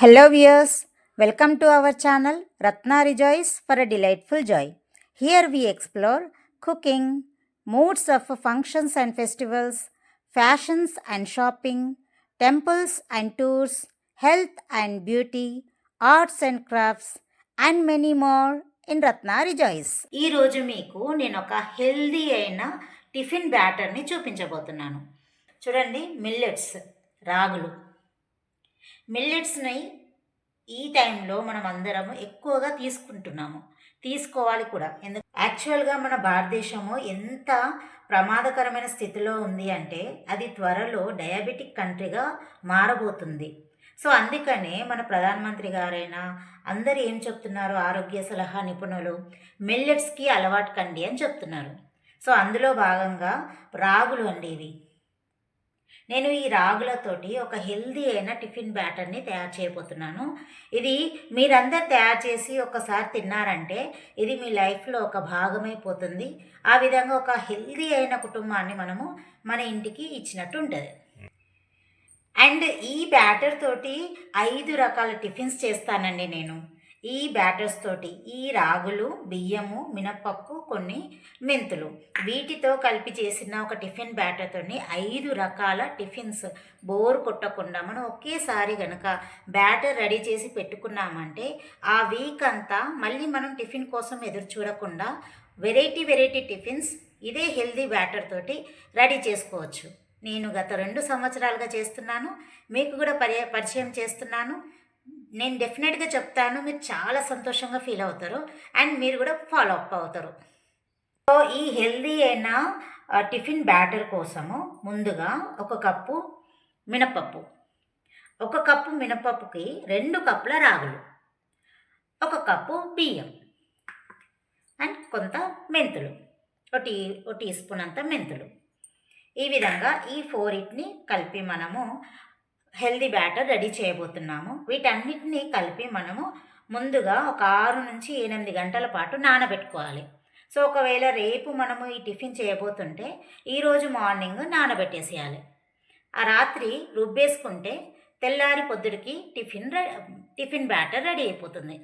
Hello viewers, welcome to our channel Ratna Rejoice for a delightful joy. Here we explore cooking, moods of functions and festivals, fashions and shopping, temples and tours, health and beauty, arts and crafts and many more in Ratna Rejoice. ఈ రోజు మీకు నేను ఒక healthy అయిన tiffin బ్యాటర్ని చూపించబోతున్నాను. చూడండి, millets, రాగులు. మిల్లెట్స్ని ఈ టైంలో మనం అందరము ఎక్కువగా తీసుకోవాలి కూడా. యాక్చువల్గా మన భారతదేశము ఎంత ప్రమాదకరమైన స్థితిలో ఉంది అంటే అది త్వరలో డయాబెటిక్ కంట్రీగా మారబోతుంది. సో అందుకనే మన ప్రధానమంత్రి గారైనా అందరూ ఏం చెప్తున్నారు, ఆరోగ్య సలహా నిపుణులు మిల్లెట్స్కి అలవాటు కండి అని చెప్తున్నారు. సో అందులో భాగంగా రాగులు అండి ఇవి. నేను ఈ రాగులతోటి ఒక హెల్దీ అయిన టిఫిన్ బ్యాటర్ని తయారు చేయబోతున్నాను. ఇది మీరందరు తయారు చేసి ఒకసారి తిన్నారంటే ఇది మీ లైఫ్లో ఒక భాగమైపోతుంది. ఆ విధంగా ఒక హెల్దీ అయిన కుటుంబాన్ని మనము మన ఇంటికి ఇచ్చినట్టు ఉంటుంది. అండ్ ఈ బ్యాటర్ తోటి 5 రకాల టిఫిన్స్ చేస్తానండి నేను. ఈ బ్యాటర్స్ తోటి ఈ రాగులు, బియ్యము, మినపప్పు, కొన్ని మెంతులు వీటితో కలిపి చేసిన ఒక టిఫిన్ బ్యాటర్తోని 5 రకాల టిఫిన్స్ బోర్ కొట్టకుండా మనం ఒకేసారి కనుక బ్యాటర్ రెడీ చేసి పెట్టుకున్నామంటే ఆ వీక్ అంతా మళ్ళీ మనం టిఫిన్ కోసం ఎదురు చూడకుండా వెరైటీ టిఫిన్స్ ఇదే హెల్దీ బ్యాటర్ తోటి రెడీ చేసుకోవచ్చు. నేను గత 2 సంవత్సరాలుగా చేస్తున్నాను, మీకు కూడా పరిచయం చేస్తున్నాను. నేను డెఫినెట్గా చెప్తాను, మీరు చాలా సంతోషంగా ఫీల్ అవుతారు అండ్ మీరు కూడా ఫాలో అప్ అవుతారు. సో ఈ హెల్దీ అయిన టిఫిన్ బ్యాటర్ కోసము ముందుగా 1 కప్పు మినపప్పు, 1 కప్పు మినపప్పుకి 2 కప్పుల రాగులు, 1 కప్పు బియ్యం అండ్ కొంత మెంతులు, ఒక టీ స్పూన్ అంత మెంతులు. ఈ విధంగా ఈ 4 కలిపి మనము హెల్దీ బ్యాటర్ రెడీ చేయబోతున్నాము. వీటన్నిటినీ కలిపి మనము ముందుగా ఒక 6 నుంచి 8 గంటల పాటు నానబెట్టుకోవాలి. సో ఒకవేళ రేపు మనము ఈ టిఫిన్ చేయబోతుంటే ఈరోజు మార్నింగ్ నానబెట్టేసేయాలి. ఆ రాత్రి రుబ్బేసుకుంటే తెల్లారి పొద్దుడికి టిఫిన్ బ్యాటర్ రెడీ అయిపోతుంది.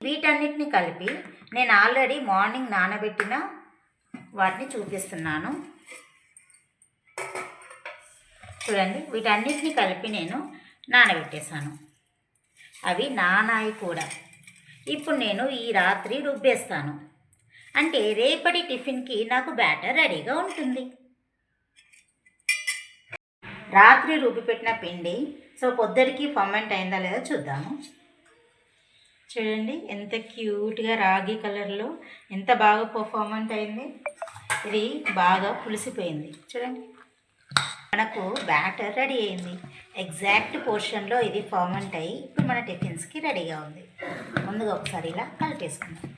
వీటన్నిటిని కలిపి నేను ఆల్రెడీ మార్నింగ్ నానబెట్టిన వాటిని చూపిస్తున్నాను. చూడండి, వీటన్నిటిని కలిపి నేను నానబెట్టేశాను. అవి నానాయి కూడా. ఇప్పుడు నేను ఈ రాత్రి రుబ్బేస్తాను, అంటే రేపటి టిఫిన్కి నాకు బ్యాటర్ రెడీగా ఉంటుంది. రాత్రి రుబ్బి పెట్టిన పిండి సో పొద్దుడికి ఫర్మెంట్ అయిందా లేదా చూద్దాము. చూడండి ఎంత క్యూట్గా రాగి కలర్లో ఎంత బాగా పర్ఫార్మెంట్ అయింది. ఇది బాగా పులిసిపోయింది. చూడండి, మనకు బ్యాటర్ రెడీ అయింది. ఎగ్జాక్ట్ పోర్షన్లో ఇది ఫర్మెంట్ అయ్యి ఇప్పుడు మన టిఫిన్స్కి రెడీగా ఉంది. ముందుగా ఒకసారి ఇలా కలిపేసుకుందాం.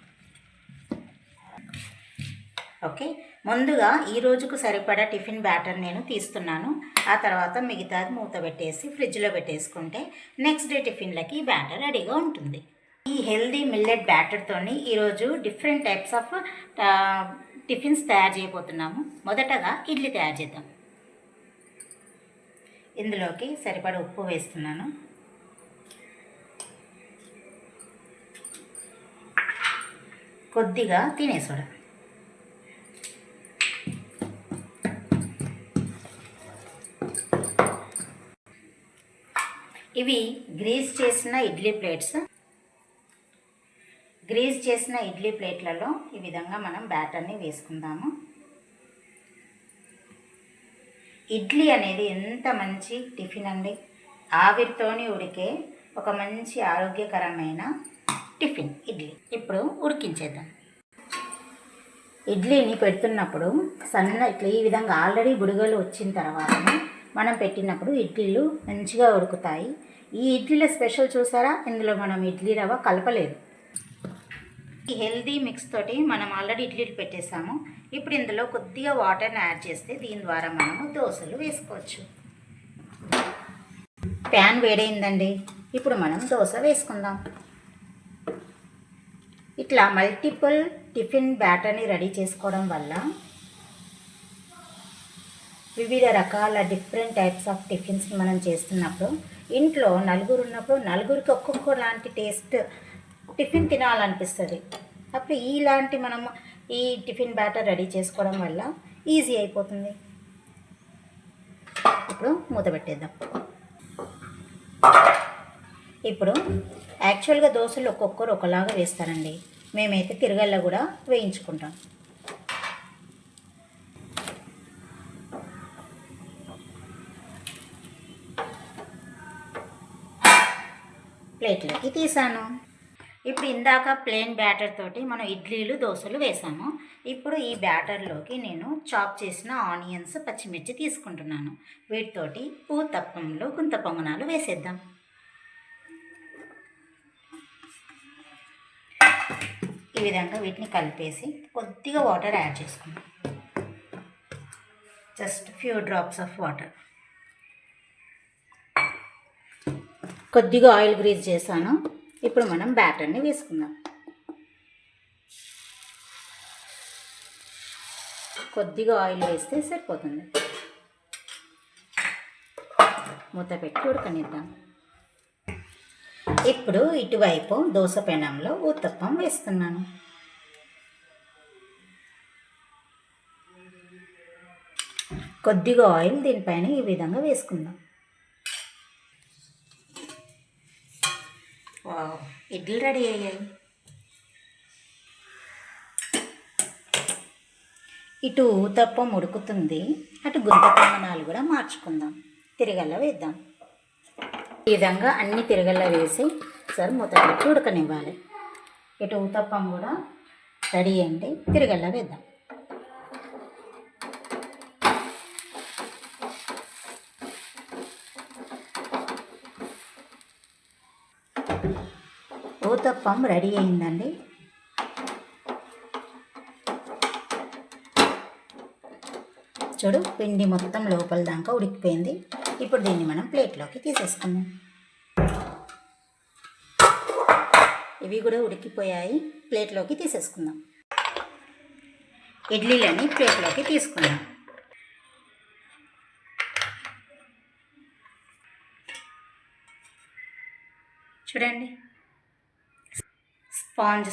ఓకే, ముందుగా ఈ రోజుకు సరిపడా టిఫిన్ బ్యాటర్ నేను తీస్తున్నాను. ఆ తర్వాత మిగతాది మూత పెట్టేసి ఫ్రిడ్జ్లో పెట్టేసుకుంటే నెక్స్ట్ డే టిఫిన్లకి ఈ బ్యాటర్ రెడీగా ఉంటుంది. ఈ హెల్దీ మిల్లెట్ బ్యాటర్తోని ఈరోజు డిఫరెంట్ టైప్స్ ఆఫ్ టిఫిన్స్ తయారు చేయబోతున్నాము. మొదటగా ఇడ్లీ తయారు చేద్దాం. ఇందులోకి సరిపడా ఉప్పు వేస్తున్నాను. కొద్దిగా తినే సోడా, ఇవి గ్రీస్ చేసిన ఇడ్లీ ప్లేట్లలో ఈ విధంగా మనం బ్యాటర్ని వేసుకుందాము. ఇడ్లీ అనేది ఎంత మంచి టిఫిన్ అండి. ఆవిరితోని ఉడికే ఒక మంచి ఆరోగ్యకరమైన టిఫిన్ ఇడ్లీ. ఇప్పుడు ఉడికించేద్దాం. ఇడ్లీని పెడుతున్నప్పుడు ఇట్లా ఈ విధంగా ఆల్రెడీ బుడగలు వచ్చిన తర్వాత మనం పెట్టినప్పుడు ఇడ్లీలు మంచిగా ఉడుకుతాయి. ఈ ఇడ్లీల స్పెషల్ చూసారా, ఇందులో మనం ఇడ్లీ రవ్వ కలపలేదు. ఈ హెల్దీ మిక్స్ తోటి మనం ఆల్రెడీ ఇడ్లీలు పెట్టేసాము. ఇప్పుడు ఇందులో కొద్దిగా వాటర్ని యాడ్ చేస్తే దీని ద్వారా మనము దోశలు వేసుకోవచ్చు. ప్యాన్ వేడైందండి, ఇప్పుడు మనం దోశ వేసుకుందాం. ఇట్లా మల్టిపుల్ టిఫిన్ బ్యాటర్ని రెడీ చేసుకోవడం వల్ల వివిధ రకాల డిఫరెంట్ టైప్స్ ఆఫ్ టిఫిన్స్ మనం చేస్తున్నప్పుడు ఇంట్లో నలుగురు ఉన్నప్పుడు నలుగురికి ఒక్కొక్క లాంటి టేస్ట్ టిఫిన్ తినాలనిపిస్తుంది. అప్పుడు ఇలాంటి మనం ఈ టిఫిన్ బ్యాటర్ రెడీ చేసుకోవడం వల్ల ఈజీ అయిపోతుంది. ఇప్పుడు మూత పెట్టేద్దాం. ఇప్పుడు యాక్చువల్గా దోశలు ఒక్కొక్కరు ఒకలాగా వేస్తారండి. మేమైతే తిరగల్లో కూడా వేయించుకుంటాం. ప్లేట్లోకి తీసాను. ఇప్పుడు ఇందాక ప్లెయిన్ బ్యాటర్ తోటి మనం ఇడ్లీలు దోశలు వేసాము. ఇప్పుడు ఈ బ్యాటర్లోకి నేను చాప్ చేసిన ఆనియన్స్ పచ్చిమిర్చి తీసుకుంటున్నాను. వీటితోటి ఊతప్పంలో గుంత పొంగనాలు వేసేద్దాం. ఈ విధంగా వీటిని కలిపేసి కొద్దిగా వాటర్ యాడ్ చేసుకుందాం. Just few drops of water. కొద్దిగా ఆయిల్ గ్రీజ్ చేశాను. ఇప్పుడు మనం బ్యాటర్ని వేసుకుందాం. కొద్దిగా ఆయిల్ వేస్తే సరిపోతుంది. మూత పెట్టి ఉడకనిద్దాం. ఇప్పుడు ఇటువైపు దోశ పెనంలో ఊతప్పం వేస్తున్నాను. కొద్దిగా ఆయిల్ దీనిపైన ఈ విధంగా వేసుకుందాం. వావ్, ఇడ్లీ రెడీ అయ్యాయి. ఇటు ఊతప్పం ఉడుకుతుంది, అటు గుంత పొంగనాలు కూడా మార్చుకుందాం. తిరగల్లో వేద్దాం. ఈ విధంగా అన్ని తిరగల్లో వేసి ఒకసారి మూత పెట్టి ఉడకనివ్వాలి. ఇటు ఊతప్పం కూడా రెడీ అయ్యింది. తిరగల్లో వేద్దాం. ఊతప్పం రెడీ అయిందండి. చూడు, పిండి మొత్తం లోపల దాకా ఉడికిపోయింది. ఇప్పుడు దీన్ని మనం ప్లేట్లోకి తీసేసుకుందాం. ఇవి కూడా ఉడికిపోయాయి. ప్లేట్లోకి తీసేసుకుందాం. ఇడ్లీలని ప్లేట్లోకి తీసుకుందాం. చూడండి,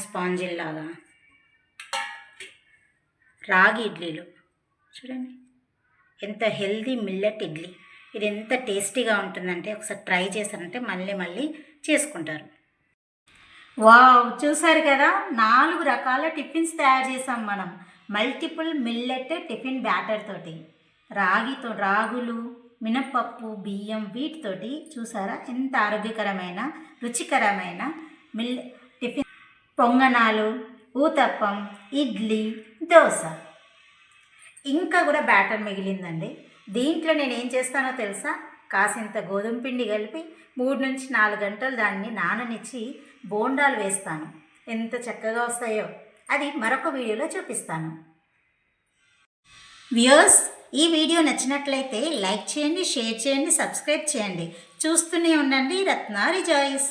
స్పాంజిల్లాగా రాగి ఇడ్లీలు. చూడండి ఎంత హెల్దీ మిల్లెట్ ఇడ్లీ. ఇది ఎంత టేస్టీగా ఉంటుందంటే ఒకసారి ట్రై చేశారంటే మళ్ళీ మళ్ళీ చేసుకుంటారు. వావ్, చూసారు కదా, 4 రకాల టిఫిన్స్ తయారు చేసాం మనం మల్టిపుల్ మిల్లెట్ టిఫిన్ బ్యాటర్ తోటి. రాగులు, మినప్పప్పు, బియ్యం వీటితోటి చూసారా ఎంత ఆరోగ్యకరమైన రుచికరమైన టిఫిన్ పొంగనాలు, ఊతప్పం, ఇడ్లీ, దోశ. ఇంకా కూడా బ్యాటర్ మిగిలిందండి. దీంట్లో నేను ఏం చేస్తానో తెలుసా, కాసింత గోధుమ పిండి కలిపి 3 నుంచి 4 గంటలు దాన్ని నాననిచ్చి బోండాలు వేస్తాను. ఎంత చక్కగా వస్తాయో అది మరొక వీడియోలో చూపిస్తాను. వ్యూయర్స్, ఈ వీడియో నచ్చినట్లయితే లైక్ చేయండి, షేర్ చేయండి, సబ్స్క్రైబ్ చేయండి. చూస్తూనే ఉండండి రత్న రిజాయిస్.